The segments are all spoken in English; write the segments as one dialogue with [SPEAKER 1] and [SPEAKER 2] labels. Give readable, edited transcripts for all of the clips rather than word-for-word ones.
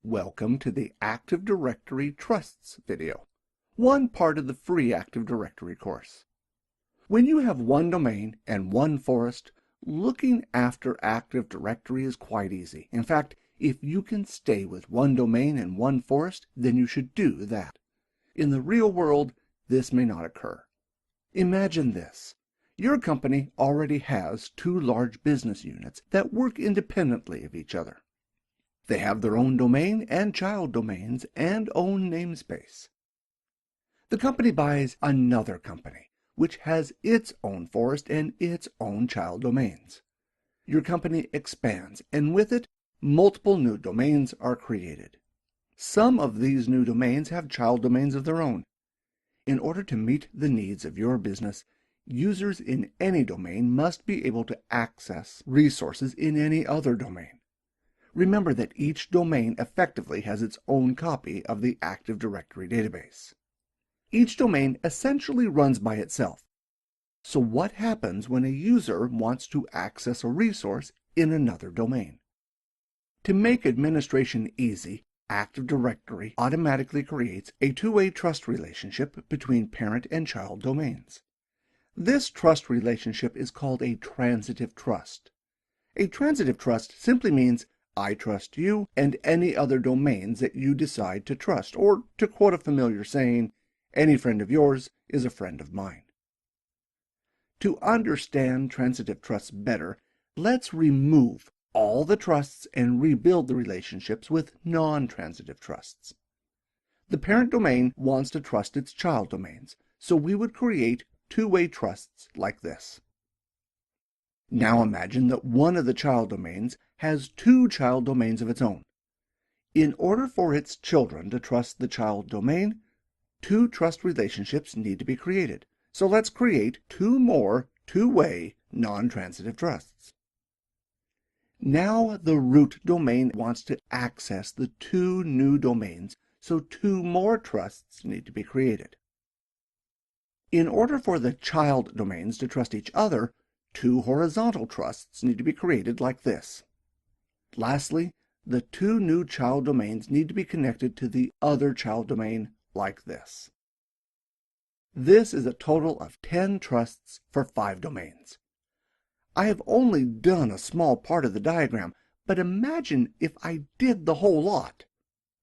[SPEAKER 1] Welcome to the Active Directory Trusts video, one part of the free Active Directory course. When you have one domain and one forest, looking after Active Directory is quite easy. In fact, if you can stay with one domain and one forest, then you should do that. In the real world, this may not occur. Imagine this. Your company already has two large business units that work independently of each other. They have their own domain and child domains and own namespace. The company buys another company, which has its own forest and its own child domains. Your company expands, and with it, multiple new domains are created. Some of these new domains have child domains of their own. In order to meet the needs of your business, users in any domain must be able to access resources in any other domain. Remember that each domain effectively has its own copy of the Active Directory database. Each domain essentially runs by itself. So what happens when a user wants to access a resource in another domain? To make administration easy, Active Directory automatically creates a two-way trust relationship between parent and child domains. This trust relationship is called a transitive trust. A transitive trust simply means I trust you and any other domains that you decide to trust, or to quote a familiar saying, any friend of yours is a friend of mine. To understand transitive trusts better, let's remove all the trusts and rebuild the relationships with non-transitive trusts. The parent domain wants to trust its child domains, so we would create two-way trusts like this. Now imagine that one of the child domains has two child domains of its own. In order for its children to trust the child domain, two trust relationships need to be created. So let's create two more two-way non-transitive trusts. Now the root domain wants to access the two new domains, so two more trusts need to be created. In order for the child domains to trust each other, two horizontal trusts need to be created like this. Lastly, the two new child domains need to be connected to the other child domain like this. This is a total of 10 trusts for 5 domains. I have only done a small part of the diagram, but imagine if I did the whole lot.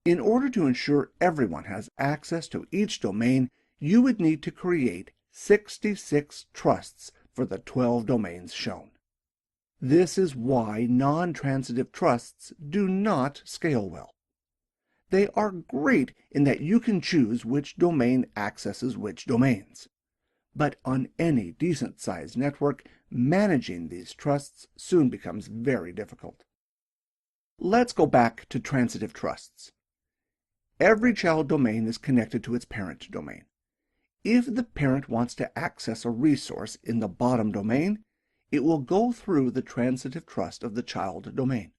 [SPEAKER 1] In order to ensure everyone has access to each domain, you would need to create 66 trusts for the 12 domains shown. This is why non-transitive trusts do not scale well. They are great in that you can choose which domain accesses which domains. But on any decent-sized network, managing these trusts soon becomes very difficult. Let's go back to transitive trusts. Every child domain is connected to its parent domain. If the parent wants to access a resource in the bottom domain, it will go through the transitive trust of the child domain.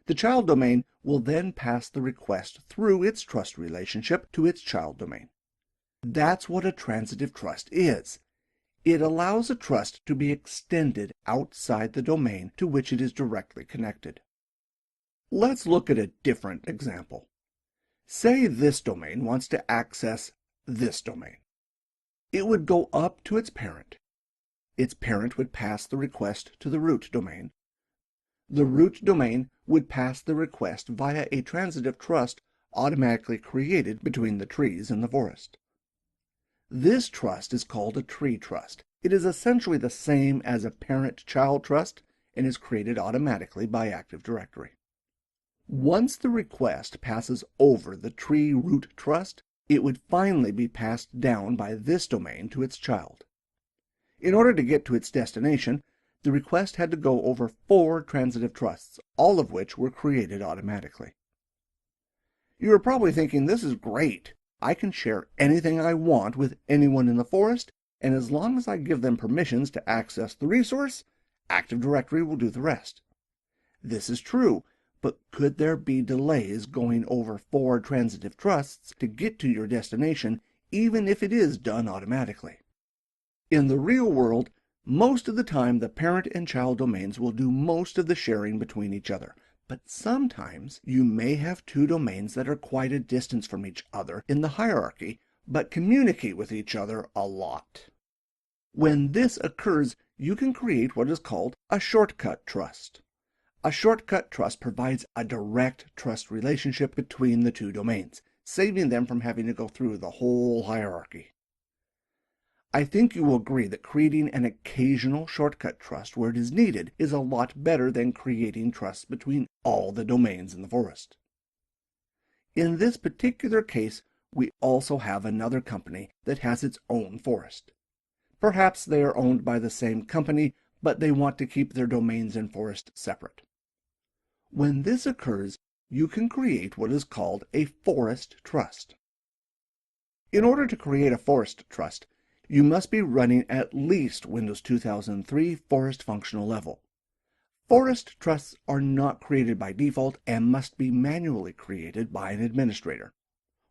[SPEAKER 1] The child domain will then pass the request through its trust relationship to its child domain. That's what a transitive trust is. It allows a trust to be extended outside the domain to which it is directly connected. Let's look at a different example. Say this domain wants to access this domain. It would go up to its parent. Its parent would pass the request to the root domain. The root domain would pass the request via a transitive trust automatically created between the trees in the forest. This trust is called a tree trust. It is essentially the same as a parent-child trust and is created automatically by Active Directory. Once the request passes over the tree root trust, it would finally be passed down by this domain to its child. In order to get to its destination, the request had to go over 4 transitive trusts, all of which were created automatically. You are probably thinking, this is great. I can share anything I want with anyone in the forest, and as long as I give them permissions to access the resource, Active Directory will do the rest. This is true, but could there be delays going over 4 transitive trusts to get to your destination, even if it is done automatically? In the real world, most of the time the parent and child domains will do most of the sharing between each other, But sometimes you may have two domains that are quite a distance from each other in the hierarchy, but communicate with each other a lot. When this occurs, you can create what is called a shortcut trust. A shortcut trust provides a direct trust relationship between the two domains, saving them from having to go through the whole hierarchy. I think you will agree that creating an occasional shortcut trust where it is needed is a lot better than creating trusts between all the domains in the forest. In this particular case, we also have another company that has its own forest. Perhaps they are owned by the same company, but they want to keep their domains and forest separate. When this occurs, you can create what is called a forest trust. In order to create a forest trust, you must be running at least Windows 2003 Forest Functional Level. Forest trusts are not created by default and must be manually created by an administrator.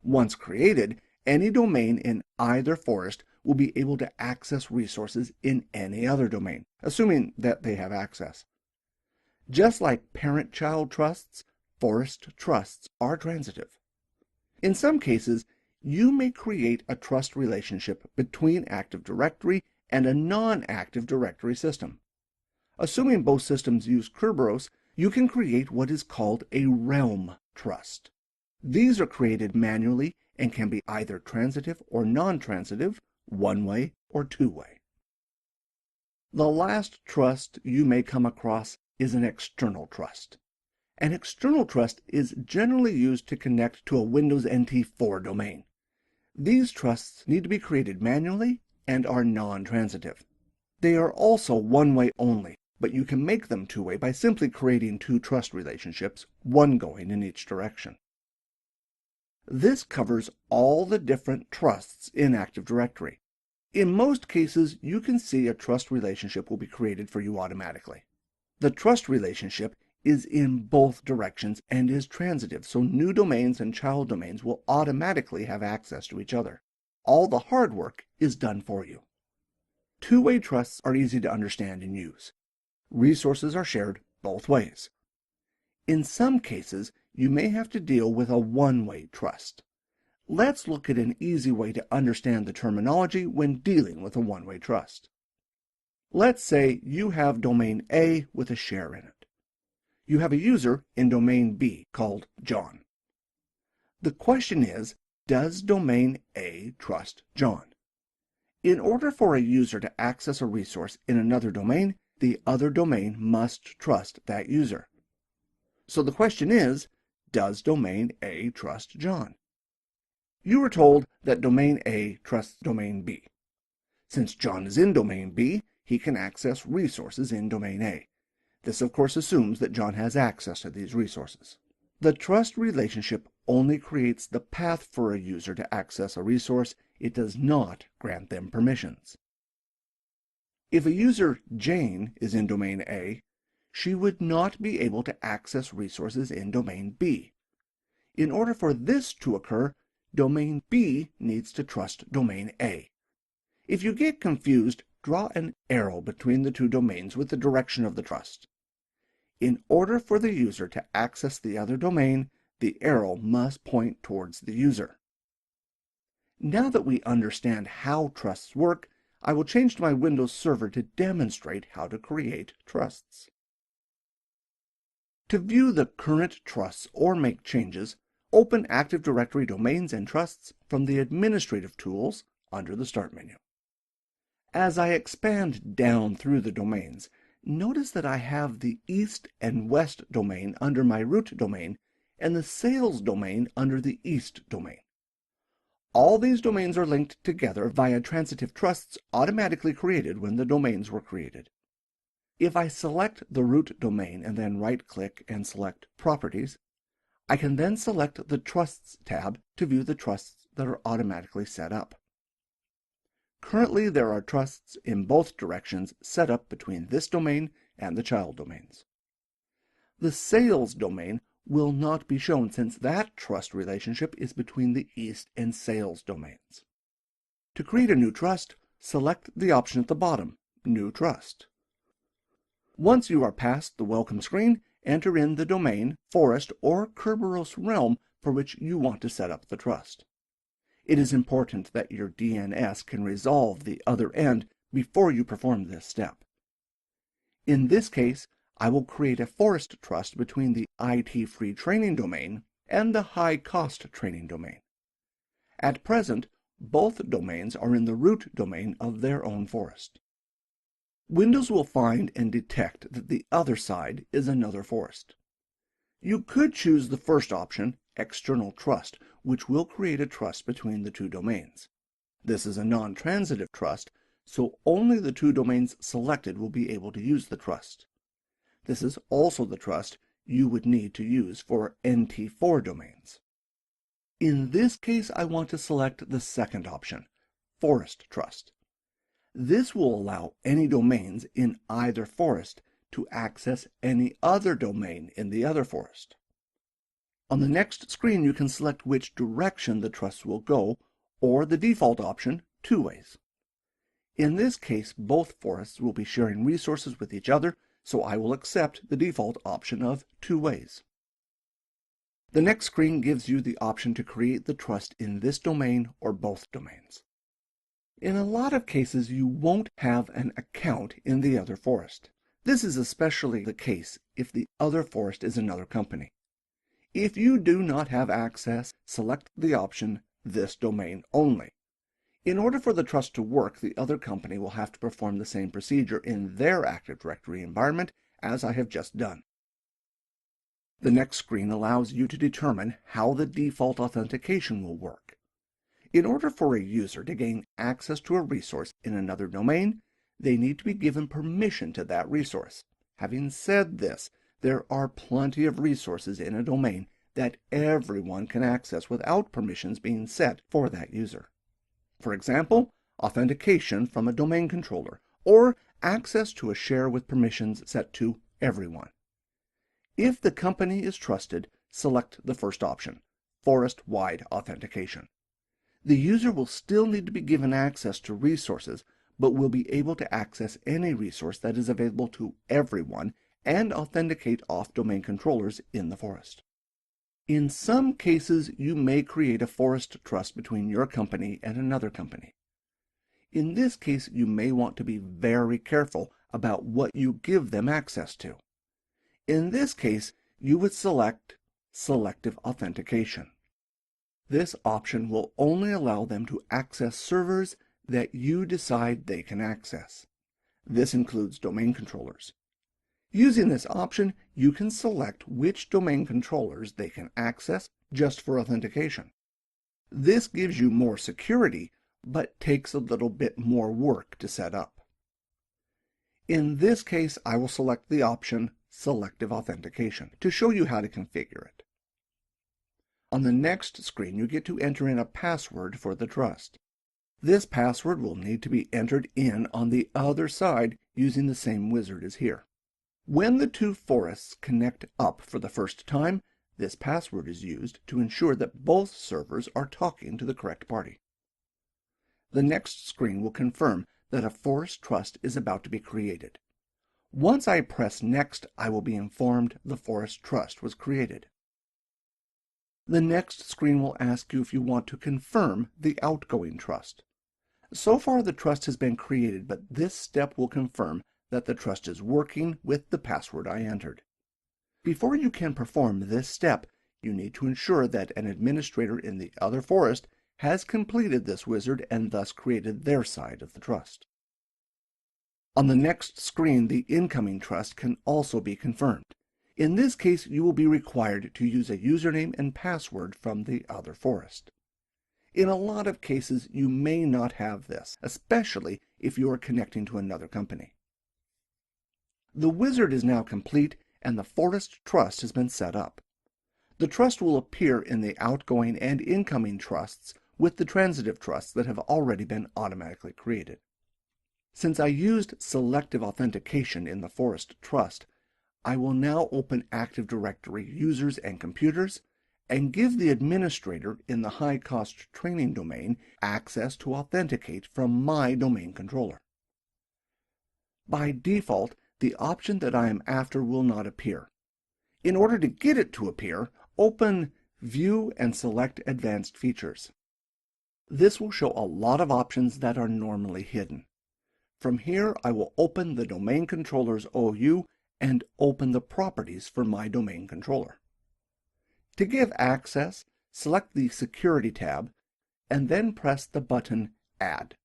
[SPEAKER 1] Once created, any domain in either forest will be able to access resources in any other domain, assuming that they have access. Just like parent-child trusts, forest trusts are transitive. In some cases, you may create a trust relationship between Active Directory and a non-Active Directory system. Assuming both systems use Kerberos, you can create what is called a realm trust. These are created manually and can be either transitive or non-transitive, one-way or two-way. The last trust you may come across is an external trust. An external trust is generally used to connect to a Windows NT 4 domain. These trusts need to be created manually and are non-transitive. They are also one-way only, but you can make them two-way by simply creating two trust relationships, one going in each direction. This covers all the different trusts in Active Directory. In most cases, you can see a trust relationship will be created for you automatically. The trust relationship is in both directions and is transitive, so new domains and child domains will automatically have access to each other. All the hard work is done for you. Two-way trusts are easy to understand and use. Resources are shared both ways. In some cases, you may have to deal with a one-way trust. Let's look at an easy way to understand the terminology when dealing with a one-way trust. Let's say you have domain A with a share in it. You have a user in domain B called John. The question is, does domain A trust John? In order for a user to access a resource in another domain, the other domain must trust that user. So the question is, does domain A trust John? You were told that domain A trusts domain B. Since John is in domain B, he can access resources in domain A. This, of course, assumes that John has access to these resources. The trust relationship only creates the path for a user to access a resource. It does not grant them permissions. If a user, Jane, is in domain A, she would not be able to access resources in domain B. In order for this to occur, domain B needs to trust domain A. If you get confused, draw an arrow between the two domains with the direction of the trust. In order for the user to access the other domain, the arrow must point towards the user. Now that we understand how trusts work, I will change to my Windows Server to demonstrate how to create trusts. To view the current trusts or make changes, open Active Directory Domains and Trusts from the Administrative Tools under the Start menu. As I expand down through the domains, notice that I have the East and West domain under my root domain and the Sales domain under the East domain. All these domains are linked together via transitive trusts automatically created when the domains were created. If I select the root domain and then right-click and select Properties, I can then select the Trusts tab to view the trusts that are automatically set up. Currently, there are trusts in both directions set up between this domain and the child domains. The Sales domain will not be shown since that trust relationship is between the East and Sales domains. To create a new trust, select the option at the bottom, New Trust. Once you are past the welcome screen enter in the domain, forest, or Kerberos realm for which you want to set up the trust. It is important that your DNS can resolve the other end before you perform this step. In this case, I will create a forest trust between the IT free training domain and the high cost training domain. At present, both domains are in the root domain of their own forest. Windows will find and detect that the other side is another forest. You could choose the first option, External Trust, which will create a trust between the two domains. This is a non-transitive trust, so only the two domains selected will be able to use the trust. This is also the trust you would need to use for NT4 domains. In this case, I want to select the second option, Forest Trust. This will allow any domains in either forest to access any other domain in the other forest. On the next screen, you can select which direction the trust will go, or the default option, two ways. In this case, both forests will be sharing resources with each other, so I will accept the default option of two ways. The next screen gives you the option to create the trust in this domain or both domains. In a lot of cases, you won't have an account in the other forest. This is especially the case if the other forest is another company. If you do not have access, select the option This Domain Only. In order for the trust to work, the other company will have to perform the same procedure in their Active Directory environment as I have just done. The next screen allows you to determine how the default authentication will work. In order for a user to gain access to a resource in another domain, they need to be given permission to that resource. Having said this, there are plenty of resources in a domain that everyone can access without permissions being set for that user. For example, authentication from a domain controller, or access to a share with permissions set to everyone. If the company is trusted, select the first option, Forest-Wide Authentication. The user will still need to be given access to resources, but will be able to access any resource that is available to everyone and authenticate off domain controllers in the forest. In some cases, you may create a forest trust between your company and another company. In this case, you may want to be very careful about what you give them access to. In this case, you would select Selective Authentication. This option will only allow them to access servers that you decide they can access. This includes domain controllers. Using this option, you can select which domain controllers they can access just for authentication. This gives you more security, but takes a little bit more work to set up. In this case, I will select the option Selective Authentication to show you how to configure it. On the next screen, you get to enter in a password for the trust. This password will need to be entered in on the other side using the same wizard as here. When the two forests connect up for the first time, this password is used to ensure that both servers are talking to the correct party. The next screen will confirm that a forest trust is about to be created. Once I press Next, I will be informed the forest trust was created. The next screen will ask you if you want to confirm the outgoing trust. So far, the trust has been created, but this step will confirm that the trust is working with the password I entered. Before you can perform this step, you need to ensure that an administrator in the other forest has completed this wizard and thus created their side of the trust. On the next screen, the incoming trust can also be confirmed. In this case, you will be required to use a username and password from the other forest. In a lot of cases, you may not have this, especially if you are connecting to another company. The wizard is now complete and the forest trust has been set up. The trust will appear in the outgoing and incoming trusts with the transitive trusts that have already been automatically created. Since I used selective authentication in the forest trust, I will now open Active Directory users and computers and give the administrator in the high-cost training domain access to authenticate from my domain controller. By default, the option that I am after will not appear. In order to get it to appear, open View and select Advanced Features. This will show a lot of options that are normally hidden. From here, I will open the Domain Controller's OU and open the properties for my domain controller. To give access, select the Security tab and then press the button Add.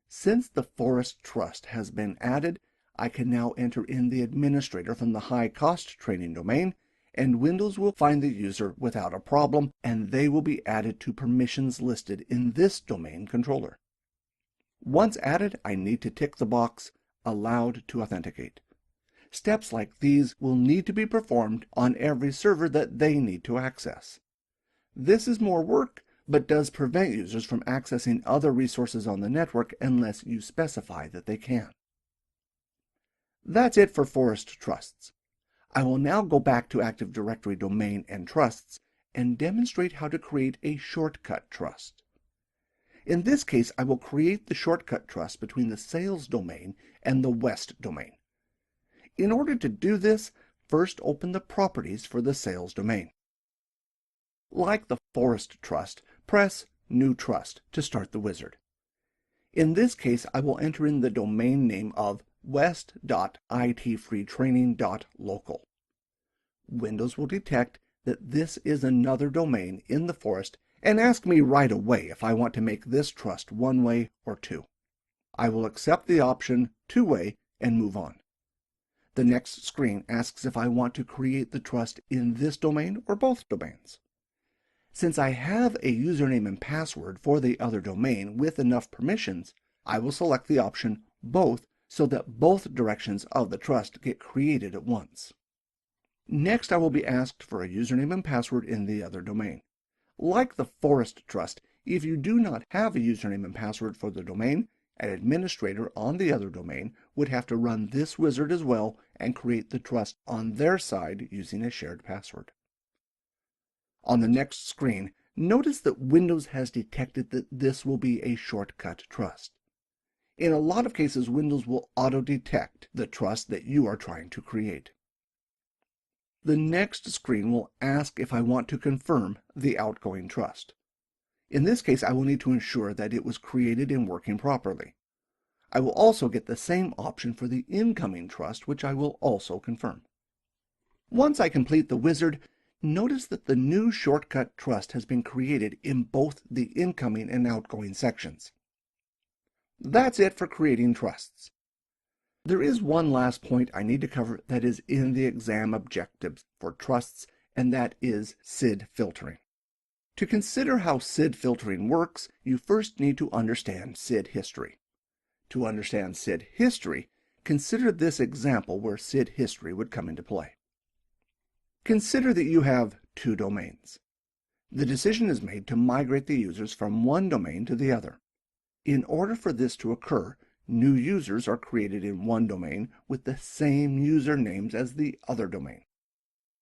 [SPEAKER 1] Since the Forest Trust has been added, I can now enter in the administrator from the high-cost training domain, and Windows will find the user without a problem, and they will be added to permissions listed in this domain controller. Once added, I need to tick the box Allowed to Authenticate. Steps like these will need to be performed on every server that they need to access. This is more work, but does prevent users from accessing other resources on the network unless you specify that they can. That's it for Forest Trusts. I will now go back to Active Directory Domain and Trusts and demonstrate how to create a shortcut trust. In this case, I will create the shortcut trust between the Sales domain and the West domain. In order to do this, first open the properties for the Sales domain. Like the Forest Trust, press New Trust to start the wizard. In this case, I will enter in the domain name of west.itfreetraining.local. Windows will detect that this is another domain in the Forest and ask me right away if I want to make this trust one-way or two. I will accept the option two-way and move on. The next screen asks if I want to create the trust in this domain or both domains. Since I have a username and password for the other domain with enough permissions, I will select the option both so that both directions of the trust get created at once. Next, I will be asked for a username and password in the other domain. Like the Forest Trust, if you do not have a username and password for the domain, an administrator on the other domain would have to run this wizard as well and create the trust on their side using a shared password. On the next screen, notice that Windows has detected that this will be a shortcut trust. In a lot of cases, Windows will auto-detect the trust that you are trying to create. The next screen will ask if I want to confirm the outgoing trust. In this case, I will need to ensure that it was created and working properly. I will also get the same option for the incoming trust, which I will also confirm. Once I complete the wizard, notice that the new shortcut trust has been created in both the incoming and outgoing sections. That's it for creating trusts. There is one last point I need to cover that is in the exam objectives for trusts, and that is SID filtering. To consider how SID filtering works, you first need to understand SID history. To understand SID history, consider this example where SID history would come into play. Consider that you have two domains. The decision is made to migrate the users from one domain to the other. In order for this to occur, new users are created in one domain with the same usernames as the other domain.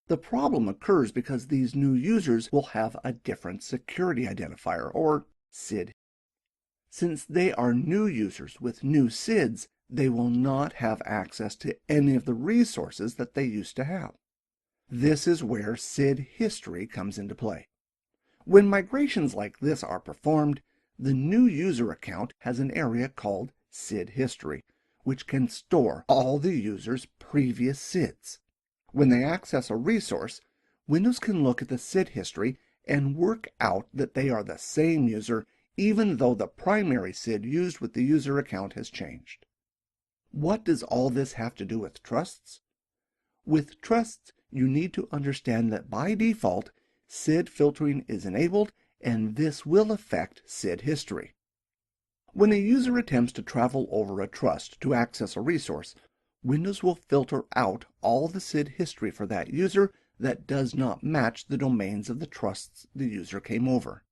[SPEAKER 1] The problem occurs because these new users will have a different security identifier, or SID. Since they are new users with new SIDs, they will not have access to any of the resources that they used to have. This is where SID history comes into play. When migrations like this are performed, the new user account has an area called SID history, which can store all the user's previous SIDs. When they access a resource, Windows can look at the SID history and work out that they are the same user even though the primary SID used with the user account has changed. What does all this have to do with trusts? With trusts, you need to understand that by default, SID filtering is enabled, and this will affect SID history. When a user attempts to travel over a trust to access a resource, Windows will filter out all the SID history for that user that does not match the domains of the trusts the user came over.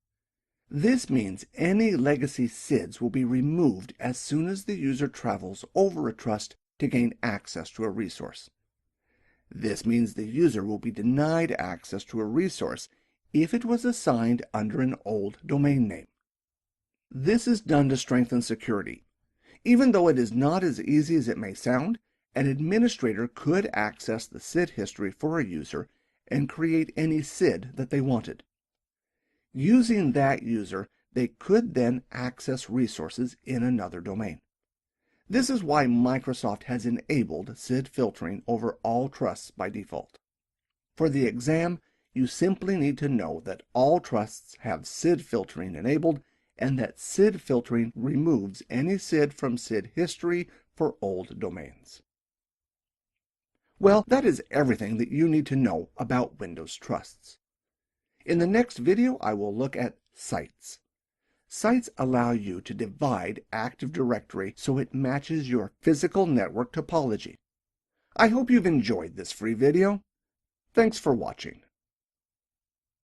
[SPEAKER 1] This means any legacy SIDs will be removed as soon as the user travels over a trust to gain access to a resource. This means the user will be denied access to a resource if it was assigned under an old domain name. This is done to strengthen security. Even though it is not as easy as it may sound, an administrator could access the SID history for a user and create any SID that they wanted. Using that user, they could then access resources in another domain. This is why Microsoft has enabled SID filtering over all trusts by default. For the exam, you simply need to know that all trusts have SID filtering enabled and that SID filtering removes any SID from SID history for old domains. Well, that is everything that you need to know about Windows trusts. In the next video, I will look at sites. Sites allow you to divide Active Directory so it matches your physical network topology. I hope you've enjoyed this free video. Thanks for watching.